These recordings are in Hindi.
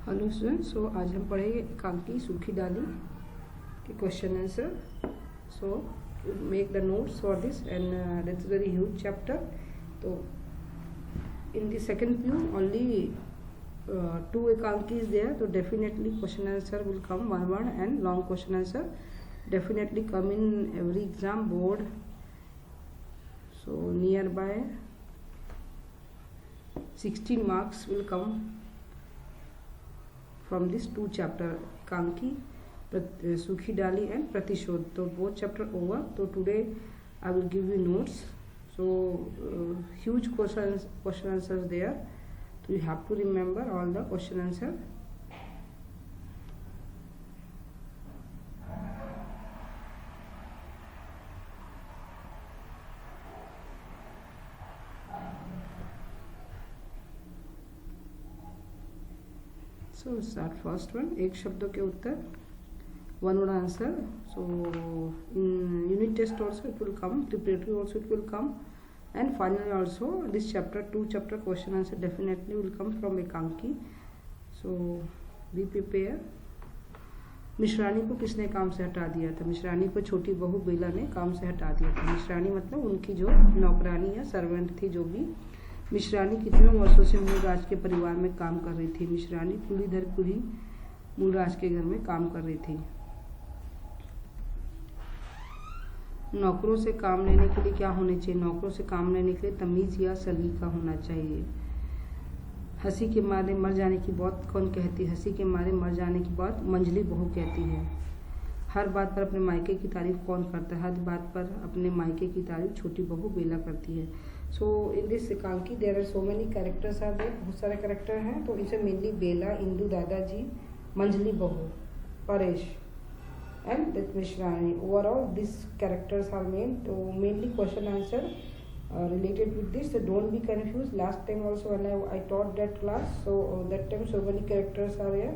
हेलो स्टूडेंट्स, सो आज हम पढ़ेंगे एकांकी सूखी डाली के question answer. So make the notes for this and that's very huge chapter. तो in the second view only two ekanki is there, so definitely question answer will come one and long question answer definitely come in every exam board. So nearby 16 marks will come from this two chapter, एकांकी, सूखी डाली एंड प्रतिशोध. तो both chapter over. तो today I will give you notes. So huge question answers there. So you have to remember all the question answer. So start first one. एक शब्दों के उत्तर, one word answer. So in unit test also it will come, preparatory also it will come, and finally also this chapter two chapter question answer definitely will come from एकांकी. So be prepared. मिश्रानी को किसने काम से हटा दिया था? मिश्रानी को छोटी बहू बेला ने काम से हटा दिया था. मिश्रानी मतलब उनकी जो नौकरानी या सर्वेंट थी, जो भी. मिश्रानी कितने वर्षों से मूलराज के परिवार में काम कर रही थी? मिश्रानी पीढ़ी दर पीढ़ी मूलराज के घर में काम कर रही थी. नौकरों से काम लेने के लिए क्या होने चाहिए? नौकरों से काम लेने के लिए तमीज या सलीका होना चाहिए. हंसी के मारे मर जाने की बात कौन कहती है? हंसी के मारे मर जाने की बात मंझली बहू कहती है. हर बात पर अपने मायके की तारीफ कौन करता है? हर बात पर अपने मायके की तारीफ छोटी बहू बेला करती है. सो इन दिस एकांकी there are so many characters are there. बहुत सारे कैरेक्टर हैं. तो इसे मेनली बेला, इंदू, दादाजी, मंझली बहू, Paresh and that Mishrani. Overall these characters are main. So mainly question answer related with this. So don't be confused. Last time also when I taught that class, so that time so many characters are here,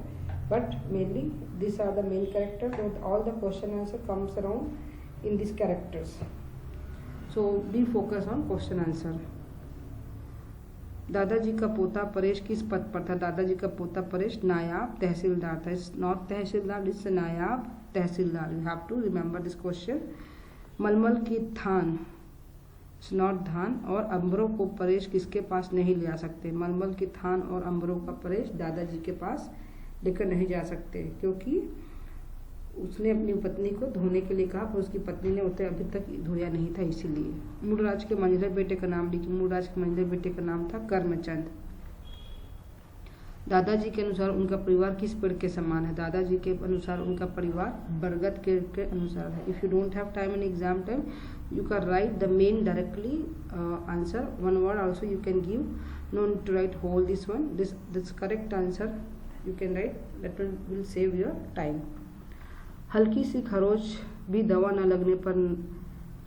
but mainly these are the main characters. So all the question answer comes around in these characters. So be focused on question answer. दादाजी का पोता परेश किस पद पर था? दादाजी का पोता परेश नायाब तहसीलदार था. इट्स नॉट तहसीलदार, इट्स नायाब तहसीलदार. You have to remember this question. मलमल की थान, इट्स नॉट धान. और अंबरों को परेश किसके पास नहीं ले आ सकते? मलमल की थान और अंबरों का परेश दादाजी के पास लेकर नहीं जा सकते, क्योंकि उसने अपनी पत्नी को धोने के लिए कहा, पर उसकी पत्नी ने उसे अभी तक धोया नहीं था, इसीलिए. मूलराज के मंझले बेटे का नाम लिखिए. मूलराज के मंझले बेटे का नाम था कर्मचंद. दादाजी के अनुसार उनका परिवार किस पेड़ के समान है? दादाजी के अनुसार उनका परिवार बरगद के अनुसार है. If you don't have time in exam time, you can write the main directly answer. One word also you can give. No need to write whole this one. This correct answer you can write. That will save your time. हल्की सी खरोच भी दवा न लगने पर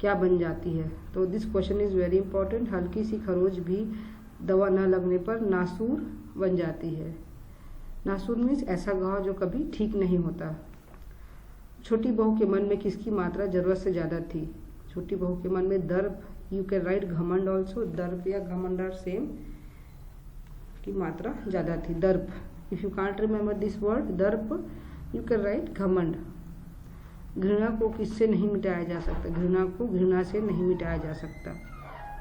क्या बन जाती है? तो this question is very important. हल्की सी खरोच भी दवा न लगने पर नासूर बन जाती है. नासूर मीन्स ऐसा घाव जो कभी ठीक नहीं होता. छोटी बहू के मन में किसकी मात्रा जरूरत से ज्यादा थी? छोटी बहू के मन में दर्प. यू कैन राइट घमंड ऑल्सो. दर्प या घमंड आर सेम. की मात्रा ज्यादा थी. दर्प. If you can't remember this word दर्प, यू कैन राइट घमंड. घृणा को किससे नहीं मिटाया जा सकता? घृणा को घृणा से नहीं मिटाया जा सकता.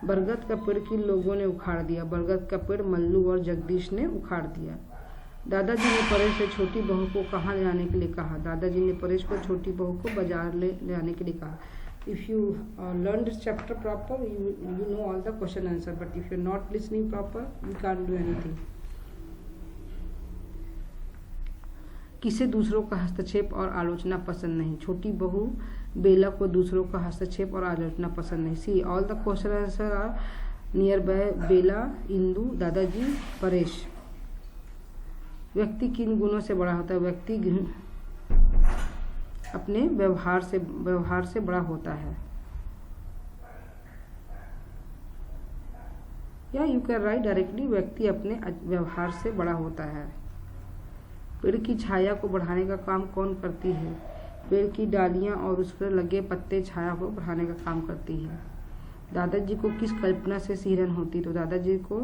बरगद का पेड़ किन लोगों ने उखाड़ दिया? बरगद का पेड़ मल्लू और जगदीश ने उखाड़ दिया. दादाजी ने परेश से छोटी बहू को कहाँ ले जाने के लिए कहा? दादाजी ने परेश को छोटी बहू को बाजार ले जाने के लिए कहा. If you learn this chapter proper, you know all the question answer. But if you're not listening proper, you can't do anything. किसे दूसरों का हस्तक्षेप और आलोचना पसंद नहीं? छोटी बहू बेला को दूसरों का हस्तक्षेप और आलोचना पसंद नहीं. See all the question answer are near by Bela, Indu, दादाजी, परेश. व्यक्ति किन गुणों से बड़ा होता है? व्यक्ति अपने व्यवहार से बड़ा होता है. या यू कैन राइट डायरेक्टली व्यक्ति अपने व्यवहार से बड़ा होता है. पेड़ की छाया को बढ़ाने का काम कौन करती है? पेड़ की डालियां और उस पर लगे पत्ते छाया को बढ़ाने का काम करती है. दादाजी को किस कल्पना से सिहरन होती? तो दादाजी को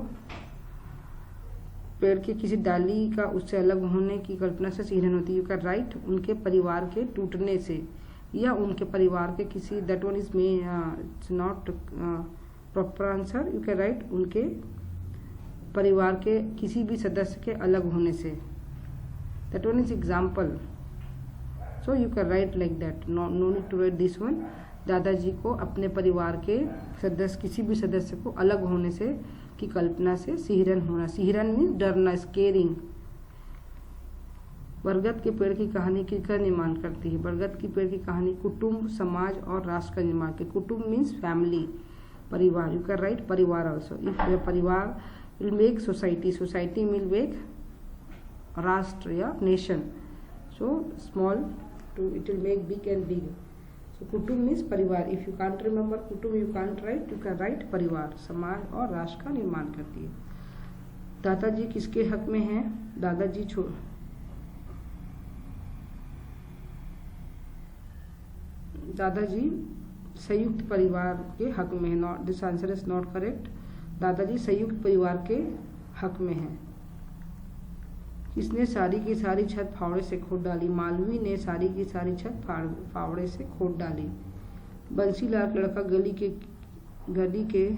पेड़ की किसी डाली का उससे अलग होने की कल्पना से सिहरन होती है। यू कैन राइट उनके परिवार के टूटने से, या उनके परिवार के किसी, that one is may it's not proper answer. You can right उनके परिवार के किसी भी सदस्य के अलग होने से, that one is example. So you can write like that, no need to write this one. दादाजी को अपने परिवार के सदस्य, किसी भी सदस्य को अलग होने से की कल्पना से सिहरन होना। सिहरन मीन्स डरना, स्केरिंग। बरगद के पेड़ की कहानी किसका निर्माण करती है? बरगद की पेड़ की कहानी कुटुंब, समाज और राष्ट्र का निर्माण के। कुटुंब मीन्स फैमिली, परिवार। यू कैन राइट परिवार ऑल्सो। इफ परिवार will make society, society will make राष्ट्र या nation. So small to it will make big and big. So कुटुंब मीन्स परिवार। इफ यू कांट रिमेम्बर कुटुंब, you can't write, you can write परिवार, समाज और राष्ट्र का निर्माण करती है। दादाजी किसके हक में हैं? दादाजी दादाजी संयुक्त परिवार के हक में है। Not, this answer is not correct. दादाजी संयुक्त परिवार के हक में हैं। किसने सारी की सारी छत फावड़े से खोद डाली? मालवी ने सारी की सारी छत फावड़े से खोद डाली। बंसीलाल लड़का गली के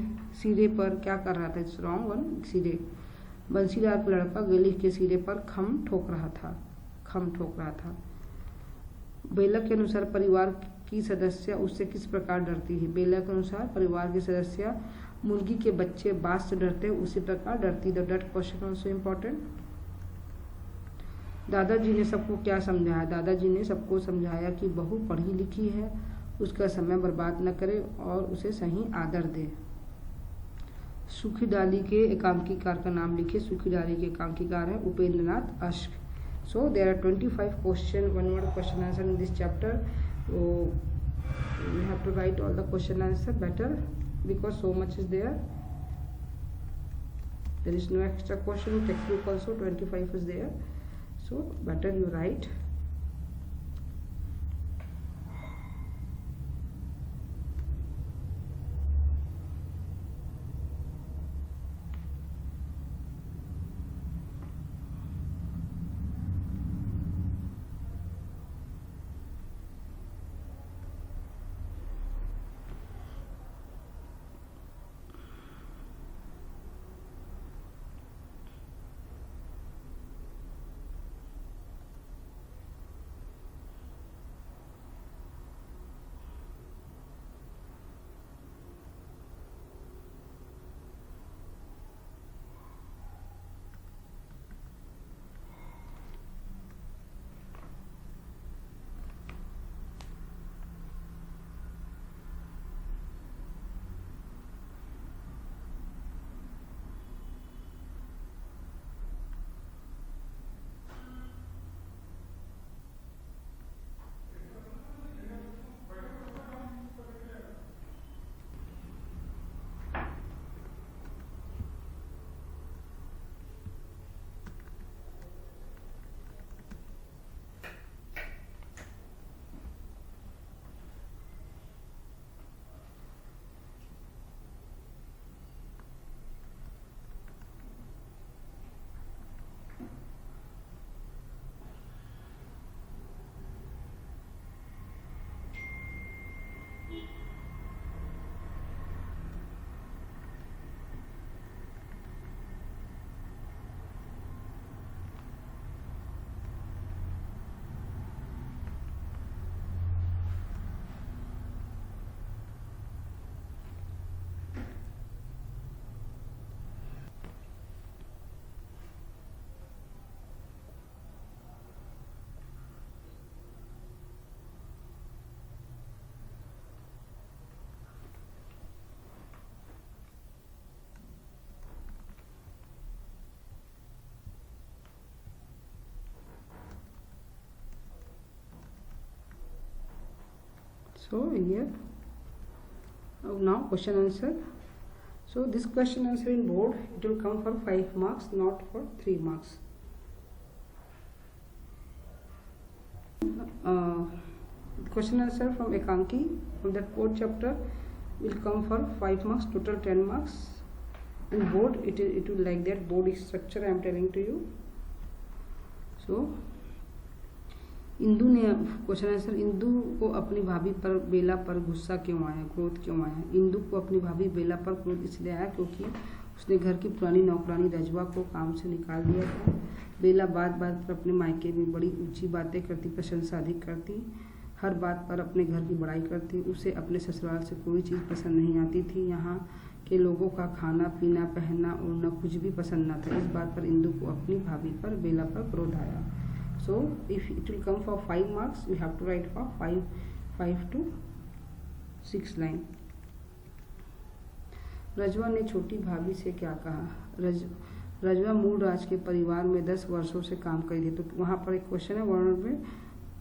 सिरे पर क्या कर रहा था? इट्स रॉन्ग वन, सिरे। बंसीलाल लड़का गली के सिरे पर खम ठोक रहा था। बेला के अनुसार परिवार की सदस्य उससे किस प्रकार डरती है? बेला के अनुसार परिवार की सदस्य मुर्गी के बच्चे बाज से डरते हैं, उसी प्रकार डरती। The dot question also important. दादाजी ने सबको क्या समझाया? दादाजी ने सबको समझाया कि बहू पढ़ी लिखी है, उसका समय बर्बाद न करे और उसे सही आदर दे। सूखी डाली के एकांकीकार का नाम लिखिए। सूखी डाली के एकांकीकार है Upendra Nath Ashk. So there are 25 question, one word question answer in this chapter. You have to write all the question answer better because so much is there. There is no extra question in textbook also, 25 is there. So better you write. So here now question answer. So this question answer in board, it will come for 5 marks, not for 3 marks. Question answer from Ekanki from that board chapter will come for 5 marks, total 10 marks. In board, it will like that. Board structure I am telling to you. So Indu ने क्वेश्चन है सर, इंदु को अपनी भाभी पर बेला पर गुस्सा क्यों आया, क्रोध क्यों आया? इंदु को अपनी भाभी बेला पर क्रोध इसलिए आया क्योंकि उसने घर की पुरानी नौकरानी रजवा को काम से निकाल दिया था। बेला बात बात पर अपने मायके में बड़ी ऊंची बातें करती, प्रशंसा अधिक करती, हर बात पर अपने घर की बड़ाई करती। उसे अपने ससुराल से कोई चीज़ पसंद नहीं आती थी। यहाँ के लोगों का खाना पीना, पहनना ओढ़ना कुछ भी पसंद न था। इस बात पर इंदु को अपनी भाभी पर बेला पर क्रोध आया। So if it will come for 5 marks, you have to write for 5 to 6 line. रजवा ने छोटी भाभी से क्या कहा? रजवा मूल राज के परिवार में 10 वर्षों से काम कर रही थी। तो वहाँ पर एक क्वेश्चन है, वर्ड में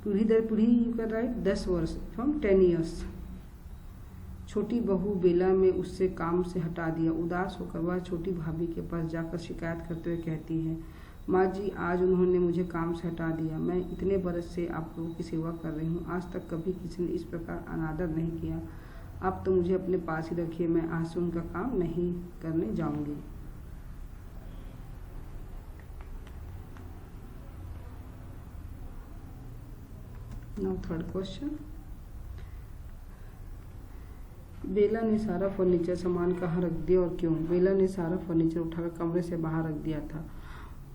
पीढ़ी दर पीढ़ी यू कैन राइट 10 वर्ष फ्रॉम 10 ईयर्स। छोटी बहू बेला में उससे काम से हटा दिया। उदास होकर वह छोटी भाभी के पास जाकर शिकायत करते हुए कहती है, माँ जी आज उन्होंने मुझे काम से हटा दिया। मैं इतने बरस से आप लोगों की सेवा कर रही हूँ, आज तक कभी किसी ने इस प्रकार अनादर नहीं किया। आप तो मुझे अपने पास ही रखिए, मैं आज से उनका काम नहीं करने जाऊंगी। नाउ थर्ड क्वेश्चन, बेला ने सारा फर्नीचर सामान कहाँ रख दिया और क्यों? बेला ने सारा फर्नीचर उठाकर कमरे से बाहर रख दिया था।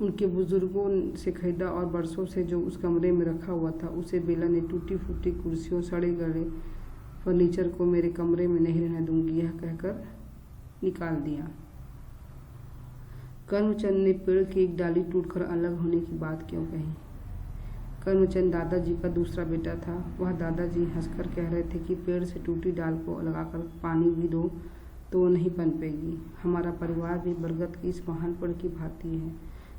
उनके बुजुर्गों से खरीदा और बरसों से जो उस कमरे में रखा हुआ था, उसे बेला ने टूटी फूटी कुर्सियों, सड़े गले फर्नीचर को मेरे कमरे में नहीं रहने दूंगी, यह कहकर निकाल दिया। कर्मचंद ने पेड़ की एक डाली टूटकर अलग होने की बात क्यों कही? कर्मचंद दादाजी का दूसरा बेटा था। वह दादाजी हंसकर कह रहे थे कि पेड़ से टूटी डाल को लगाकर पानी भी दो तो वो नहीं पनपेगी। हमारा परिवार भी बरगद की इस महान पेड़ की भांति है।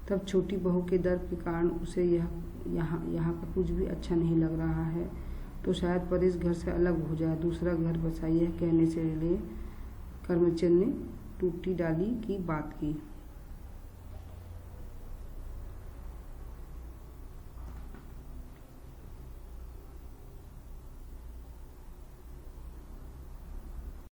तब छोटी बहू के डर के कारण उसे यहाँ का कुछ भी अच्छा नहीं लग रहा है, तो शायद पर इस घर से अलग हो जाए, दूसरा घर बसाइए। कहने से लिए कर्मचंद ने टूटी डाली की बात की।